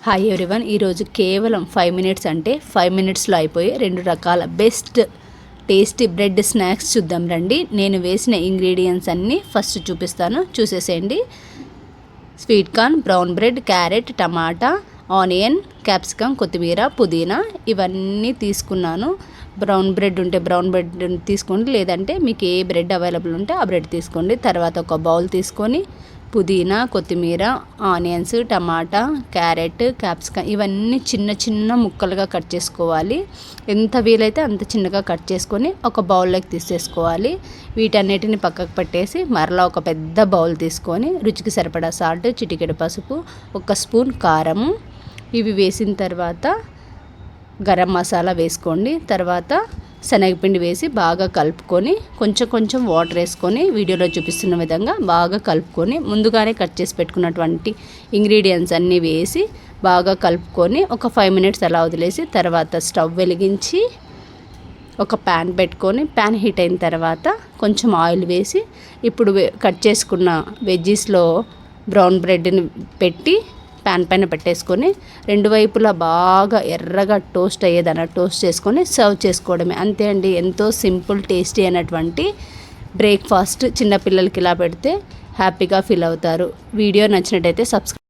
Hi everyone, ఈరోజు కేవలం 5 minutes అంటే 5 మినిట్స్లో అయిపోయి 2 రకాల బెస్ట్ టేస్టీ బ్రెడ్ స్నాక్స్ చూద్దాం రండి. నేను వేసిన ఇంగ్రీడియంట్స్ అన్నీ ఫస్ట్ చూపిస్తాను, చూసేసేయండి. Sweet corn, brown bread, carrot, టమాటా, ఆనియన్, క్యాప్సికమ్, కొత్తిమీర, పుదీనా ఇవన్నీ తీసుకున్నాను. బ్రౌన్ బ్రెడ్ ఉంటే బ్రౌన్ బ్రెడ్ తీసుకోండి, లేదంటే మీకు ఏ బ్రెడ్ అవైలబుల్ ఉంటే ఆ బ్రెడ్ తీసుకోండి. తర్వాత ఒక బౌల్ తీసుకొని పుదీనా, కొత్తిమీర, ఆనియన్స్, టమాటా, క్యారెట్, క్యాప్సికమ్ ఇవన్నీ చిన్న చిన్న ముక్కలుగా కట్ చేసుకోవాలి. ఎంత వీలైతే అంత చిన్నగా కట్ చేసుకొని ఒక బౌల్లోకి తీసేసుకోవాలి. వీటన్నిటిని పక్కకు పెట్టేసి మరలా ఒక పెద్ద బౌల్ తీసుకొని రుచికి సరిపడా సాల్ట్, చిటికెడు పసుపు, 1 స్పూన్ కారము ఇవి వేసిన తర్వాత గరం మసాలా వేసుకోండి. తర్వాత శనగపిండి వేసి బాగా కలుపుకొని కొంచెం వాటర్ వేసుకొని వీడియోలో చూపిస్తున్న విధంగా బాగా కలుపుకొని ముందుగానే కట్ చేసి పెట్టుకున్నటువంటి ఇంగ్రీడియంట్స్ అన్నీ వేసి బాగా కలుపుకొని ఒక 5 మినిట్స్ అలా వదిలేసి తర్వాత స్టవ్ వెలిగించి ఒక ప్యాన్ పెట్టుకొని ప్యాన్ హీట్ అయిన తర్వాత కొంచెం ఆయిల్ వేసి ఇప్పుడు కట్ చేసుకున్న వెజ్జీస్లో బ్రౌన్ బ్రెడ్ని పెట్టి ప్యాన్ పైన పెట్టేసుకొని 2 వైపులా బాగా ఎర్రగా టోస్ట్ అయ్యేదన్న టోస్ట్ చేసుకొని సర్వ్ చేసుకోవడమే. అంతే అండి, ఎంతో సింపుల్ టేస్టీ అయినటువంటి బ్రేక్ఫాస్ట్. చిన్నపిల్లలకి ఇలా పెడితే హ్యాపీగా ఫీల్ అవుతారు. వీడియో నచ్చినట్టయితే సబ్స్క్రైబ్